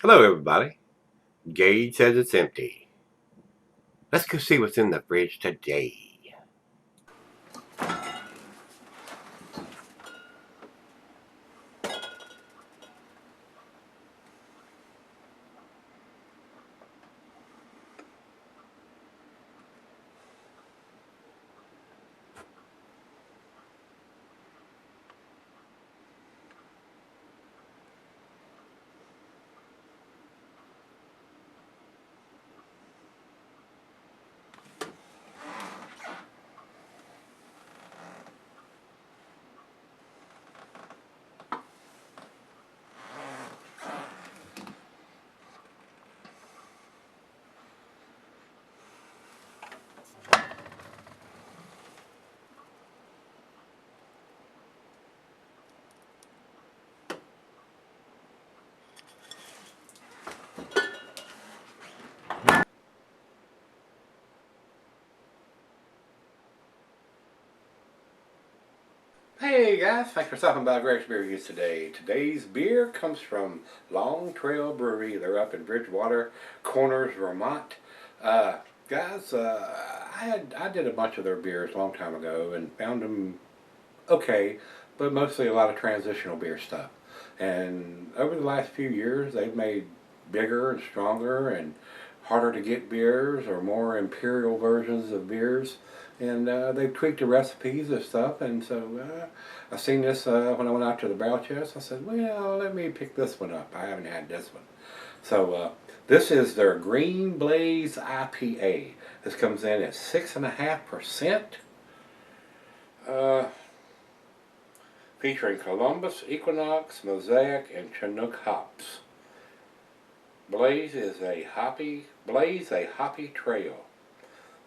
Hello, everybody. Gage says it's empty. Let's go see what's in the fridge today. Hey guys, thanks for stopping by Gregsbeerreviews today. Today's beer comes from Long Trail Brewery. They're up in Bridgewater Corners, Vermont. Guys, I did a bunch of their beers a long time ago and found them okay, but mostly a lot of transitional beer stuff. And over the last few years, they've made bigger and stronger and harder to get beers or more imperial versions of beers. And they've tweaked the recipes and stuff. And so I seen this when I went out to the barrel chest. I said, well, let me pick this one up. I haven't had this one. So this is their Green Blaze IPA. This comes in at 6.5%. Featuring Columbus, Equinox, Mosaic, and Chinook hops. Blaze a hoppy trail.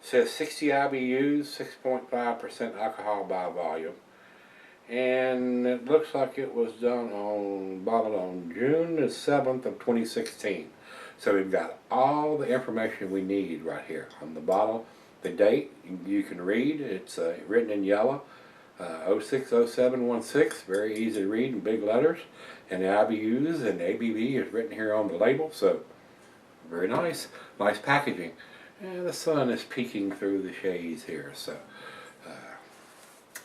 Says 60 IBUs, 6.5% alcohol by volume, and it looks like it was bottled on June the 7th of 2016. So we've got all the information we need right here on the bottle. The date you can read. It's written in yellow. 060716, very easy to read in big letters, and the IBUs and ABV is written here on the label, so very nice packaging. And the sun is peeking through the shades here, so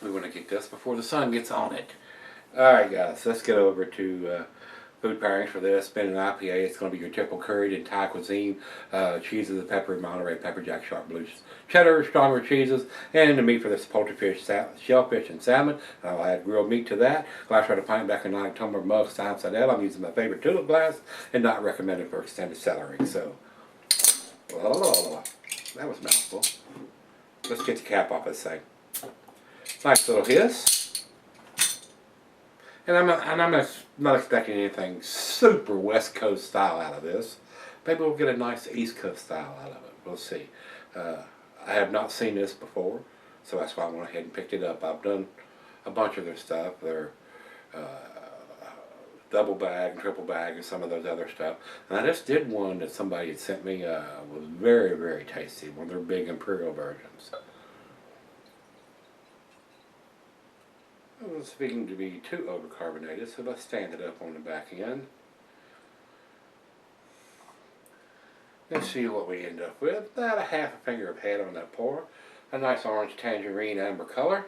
we want to get this before the sun gets on it. Alright guys, let's get over to food pairings for this. Been an IPA, it's going to be your typical curried and Thai cuisine. Cheeses, the peppery Monterey, pepper jack, sharp blue cheddar, stronger cheeses, and the meat for this poultry, fish, shellfish, and salmon. I'll add grilled meat to that. Glass right a pint back in 9 tumbler mug, side L. I'm using my favorite tulip glass and not recommended for extended cellaring. So, that was a mouthful. Let's get the cap off this thing. Nice little hiss. And I'm not expecting anything super West Coast style out of this. Maybe we'll get a nice East Coast style out of it. We'll see. I have not seen this before, so that's why I went ahead and picked it up. I've done a bunch of their stuff. Their double bag and triple bag and some of those other stuff. And I just did one that somebody had sent me. Was very, very tasty. One of their big imperial versions. It was speaking to be too overcarbonated, so let's stand it up on the back end. Let's see what we end up with. About a half a finger of head on that pour. A nice orange tangerine amber color.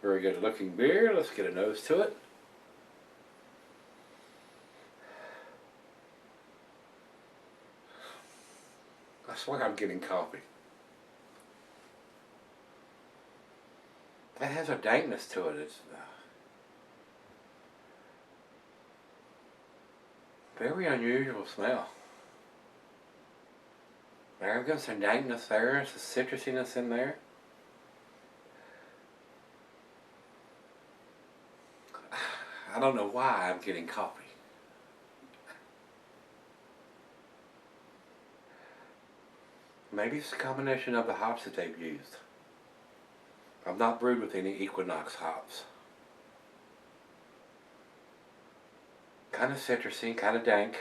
Very good looking beer. Let's get a nose to it. I swear I'm getting coffee. It has a dankness to it. It's very unusual smell. There's got some dankness there, some citrusiness in there. I don't know why I'm getting coffee. Maybe it's a combination of the hops that they've used. I've not brewed with any Equinox hops. Kind of citrusy, kind of dank.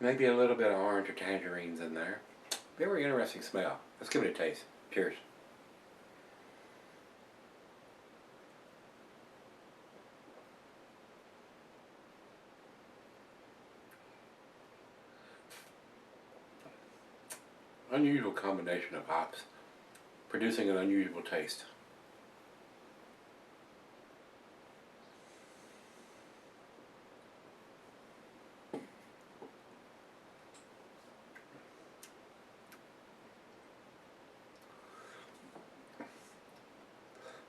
Maybe a little bit of orange or tangerines in there. Very interesting smell. Let's give it a taste. Cheers. unusual combination of hops, producing an unusual taste.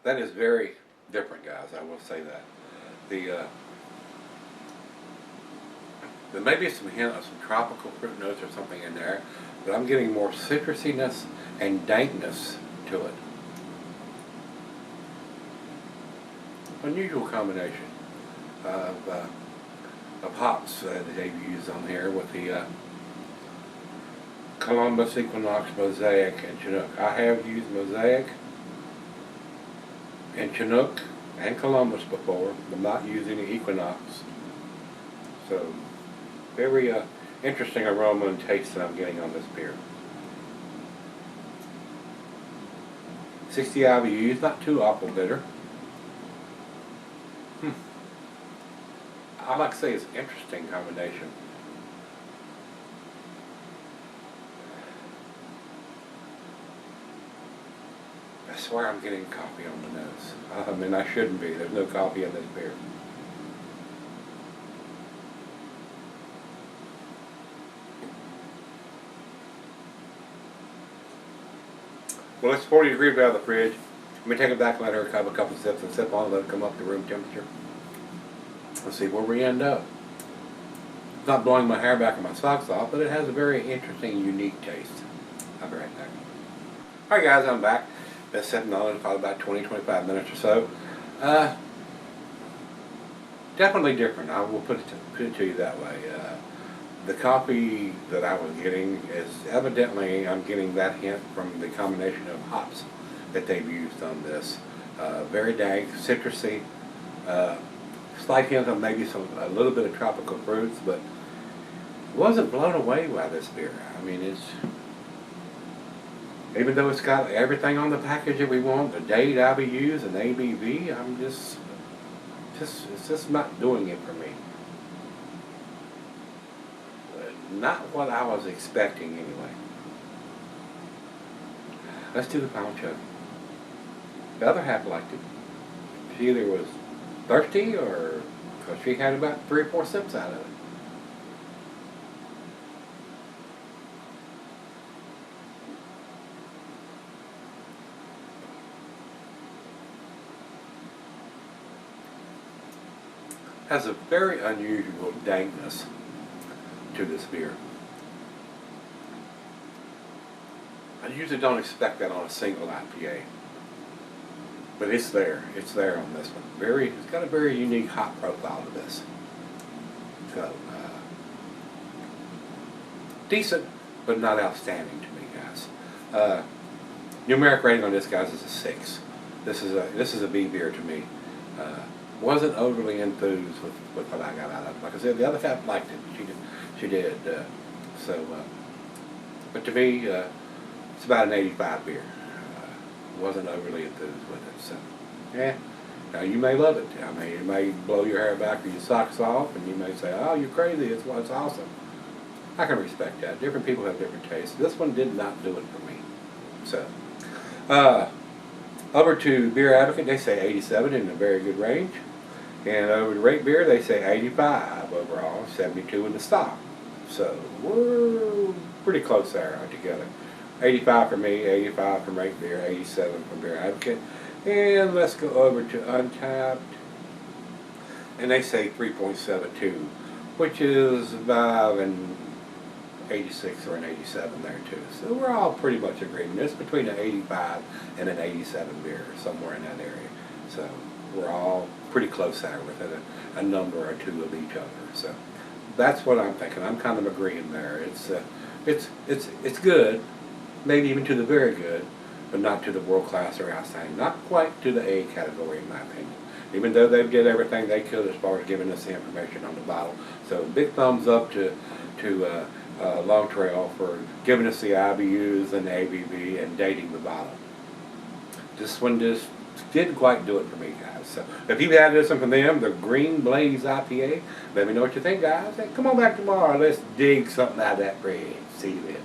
That is very different, guys, I will say that. There may be some hint of some tropical fruit notes or something in there, but I'm getting more citrusiness and dankness to it. Unusual combination of hops that they've used on here with the Columbus, Equinox, Mosaic, and Chinook. I have used Mosaic and Chinook and Columbus before, but not used any Equinox. So, very interesting aroma and taste that I'm getting on this beer. 60 IBUs, not too awful bitter. I like to say it's an interesting combination. I swear I'm getting coffee on the nose. I mean, I shouldn't be. There's no coffee in this beer. Well, it's 40 degrees out of the fridge. Let me take it back and let her have a couple sips and sip on it, let it come up to room temperature. Let's see where we end up. It's not blowing my hair back and my socks off, but it has a very interesting, unique taste. I'll be right back. Alright guys, I'm back. Been sitting on it for about 20-25 minutes or so. Definitely different. I will put it to you that way. The coffee that I was getting is evidently, I'm getting that hint from the combination of hops that they've used on this. Very dank, citrusy, slight hint of maybe a little bit of tropical fruits, but wasn't blown away by this beer. I mean, it's, even though it's got everything on the package that we want, the date, IBUs, and ABV, it's just not doing it for me. Not what I was expecting anyway. Let's do the final chug. The other half liked it. She either was thirsty or because she had about 3 or 4 sips out of it. Has a very unusual dankness to this beer. I usually don't expect that on a single IPA, but it's there. It's there on this one. It's got a very unique hop profile to this. So decent, but not outstanding to me, guys. Numeric rating on this, guys, is a 6. This is a B beer to me. Wasn't overly enthused with what I got out of it. Like I said, the other half liked it. She did. But to me, it's about an 85 beer. Wasn't overly enthused with it. So, yeah. Now you may love it. I mean, it may blow your hair back or your socks off, and you may say, "Oh, you're crazy! It's awesome." I can respect that. Different people have different tastes. This one did not do it for me. So, over to Beer Advocate, they say 87 in a very good range. And over to Rate Beer, they say 85 overall, 72 in the stock. So we're pretty close there together. 85 for me, 85 from Rate Beer, 87 from Beer Advocate. And let's go over to Untapped. And they say 3.72, which is about an 86 or an 87 there too. So we're all pretty much agreeing. It's between an 85 and an 87 beer, somewhere in that area. So we're all pretty close there within a number or two of each other. So that's what I'm thinking. I'm kind of agreeing there. It's good, maybe even to the very good, but not to the world class or outstanding. Not quite to the A category in my opinion. Even though they did everything they could as far as giving us the information on the bottle. So big thumbs up to Long Trail for giving us the IBUs and the ABV and dating the bottle. This one just didn't quite do it for me, guys. So if you've had this one from them, the Green Blaze IPA, let me know what you think, guys. Hey, come on back tomorrow. Let's dig something out of that fridge. See you then.